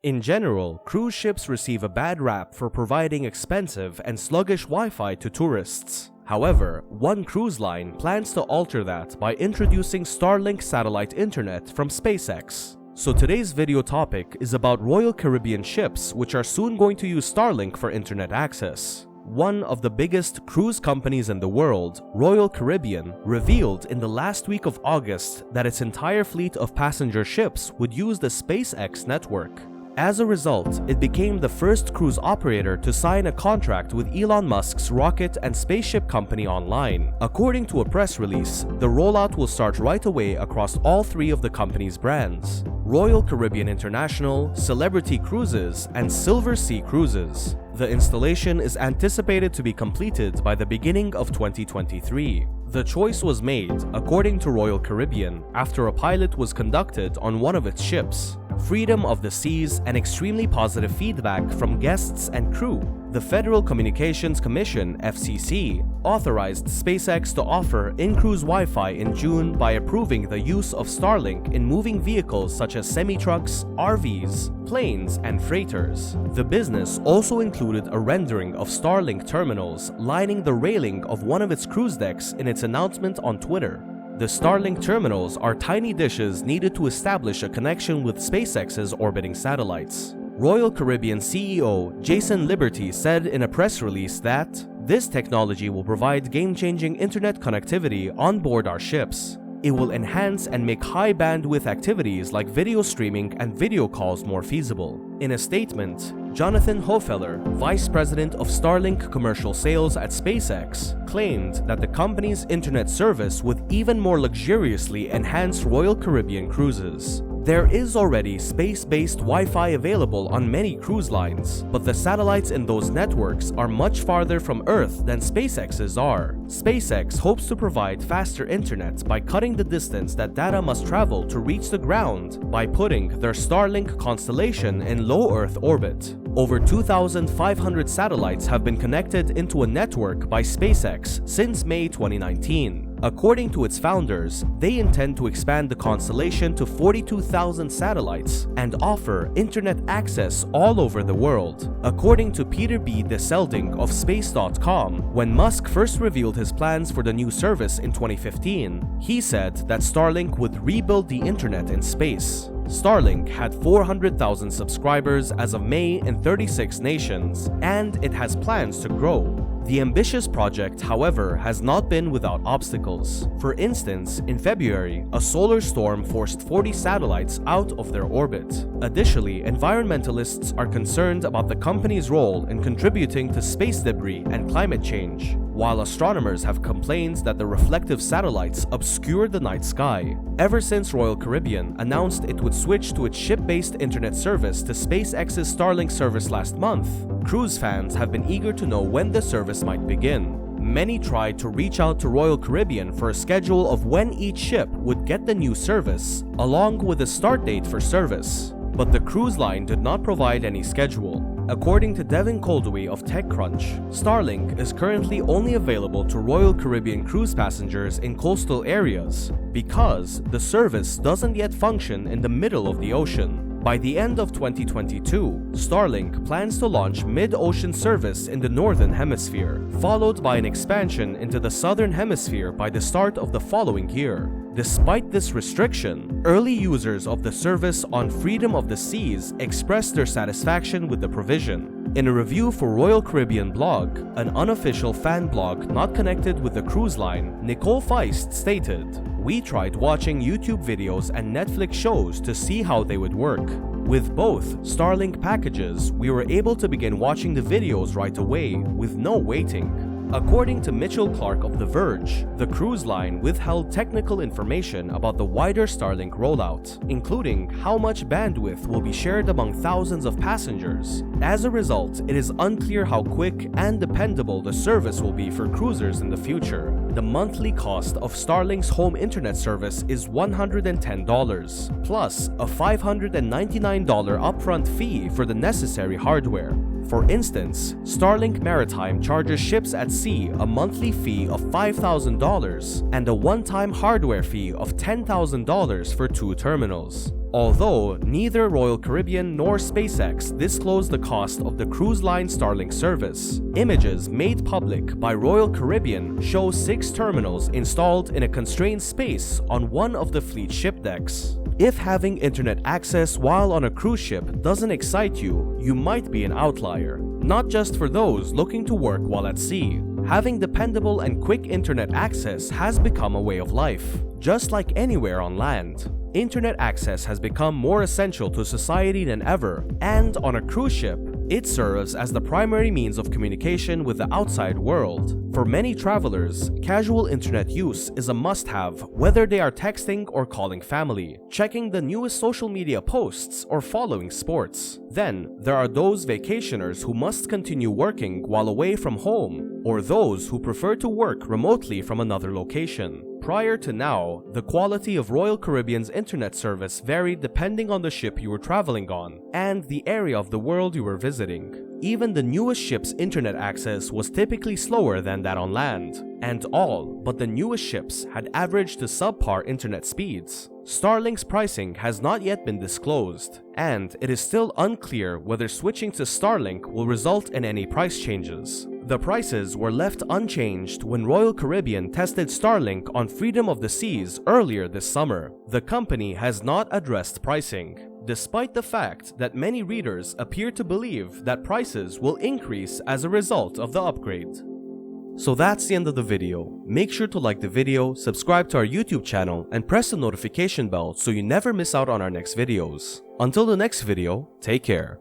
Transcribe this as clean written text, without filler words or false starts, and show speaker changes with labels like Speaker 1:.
Speaker 1: In general, cruise ships receive a bad rap for providing expensive and sluggish Wi-Fi to tourists. However, one cruise line plans to alter that by introducing Starlink satellite internet from SpaceX. So today's video topic is about Royal Caribbean ships which are soon going to use Starlink for internet access. One of the biggest cruise companies in the world, Royal Caribbean, revealed in the last week of August that its entire fleet of passenger ships would use the SpaceX network. As a result, it became the first cruise operator to sign a contract with Elon Musk's rocket and spaceship company online. According to a press release, the rollout will start right away across all three of the company's brands: Royal Caribbean International, Celebrity Cruises, and Silver Sea Cruises. The installation is anticipated to be completed by the beginning of 2023. The choice was made, according to Royal Caribbean, after a pilot was conducted on one of its ships. Freedom of the seas and extremely positive feedback from guests and crew. The Federal Communications Commission (FCC) authorized SpaceX to offer in-cruise Wi-Fi in June by approving the use of Starlink in moving vehicles such as semi-trucks, RVs, planes, and freighters. The business also included a rendering of Starlink terminals lining the railing of one of its cruise decks in its announcement on Twitter. The Starlink terminals are tiny dishes needed to establish a connection with SpaceX's orbiting satellites. Royal Caribbean CEO Jason Liberty said in a press release that this technology will provide game-changing internet connectivity on board our ships. It will enhance and make high-bandwidth activities like video streaming and video calls more feasible. In a statement, Jonathan Hofeller, Vice President of Starlink Commercial Sales at SpaceX, claimed that the company's internet service would even more luxuriously enhance Royal Caribbean cruises. There is already space-based Wi-Fi available on many cruise lines, but the satellites in those networks are much farther from Earth than SpaceX's are. SpaceX hopes to provide faster internet by cutting the distance that data must travel to reach the ground by putting their Starlink constellation in low Earth orbit. Over 2,500 satellites have been connected into a network by SpaceX since May 2019. According to its founders, they intend to expand the constellation to 42,000 satellites and offer internet access all over the world. According to Peter B. Deselding of Space.com, when Musk first revealed his plans for the new service in 2015, he said that Starlink would rebuild the internet in space. Starlink had 400,000 subscribers as of May in 36 nations, and it has plans to grow. The ambitious project, however, has not been without obstacles. For instance, in February, a solar storm forced 40 satellites out of their orbit. Additionally, environmentalists are concerned about the company's role in contributing to space debris and climate change, while astronomers have complained that the reflective satellites obscure the night sky. Ever since Royal Caribbean announced it would switch to its ship-based internet service to SpaceX's Starlink service last month, cruise fans have been eager to know when the service might begin. Many tried to reach out to Royal Caribbean for a schedule of when each ship would get the new service, along with a start date for service, but the cruise line did not provide any schedule. According to Devin Coldewey of TechCrunch, Starlink is currently only available to Royal Caribbean cruise passengers in coastal areas because the service doesn't yet function in the middle of the ocean. By the end of 2022, Starlink plans to launch mid-ocean service in the Northern Hemisphere, followed by an expansion into the Southern Hemisphere by the start of the following year. Despite this restriction, early users of the service on Freedom of the Seas expressed their satisfaction with the provision. In a review for Royal Caribbean blog, an unofficial fan blog not connected with the cruise line, Nicole Feist stated, "We tried watching YouTube videos and Netflix shows to see how they would work. With both Starlink packages, we were able to begin watching the videos right away with no waiting." According to Mitchell Clark of The Verge, the cruise line withheld technical information about the wider Starlink rollout, including how much bandwidth will be shared among thousands of passengers. As a result, it is unclear how quick and dependable the service will be for cruisers in the future. The monthly cost of Starlink's home internet service is $110, plus a $599 upfront fee for the necessary hardware. For instance, Starlink Maritime charges ships at sea a monthly fee of $5,000 and a one-time hardware fee of $10,000 for 2 terminals. Although neither Royal Caribbean nor SpaceX disclosed the cost of the cruise line Starlink service, images made public by Royal Caribbean show 6 terminals installed in a constrained space on one of the fleet ship decks. If having internet access while on a cruise ship doesn't excite you, you might be an outlier. Not just for those looking to work while at sea. Having dependable and quick internet access has become a way of life, just like anywhere on land. Internet access has become more essential to society than ever, and on a cruise ship, it serves as the primary means of communication with the outside world. For many travelers, casual internet use is a must-have, whether they are texting or calling family, checking the newest social media posts, or following sports. Then, there are those vacationers who must continue working while away from home, or those who prefer to work remotely from another location. Prior to now, the quality of Royal Caribbean's internet service varied depending on the ship you were traveling on and the area of the world you were visiting. Even the newest ship's internet access was typically slower than that on land, and all but the newest ships had averaged to subpar internet speeds. Starlink's pricing has not yet been disclosed, and it is still unclear whether switching to Starlink will result in any price changes. The prices were left unchanged when Royal Caribbean tested Starlink on Freedom of the Seas earlier this summer. The company has not addressed pricing, despite the fact that many readers appear to believe that prices will increase as a result of the upgrade. So that's the end of the video. Make sure to like the video, subscribe to our YouTube channel, and press the notification bell so you never miss out on our next videos. Until the next video, take care.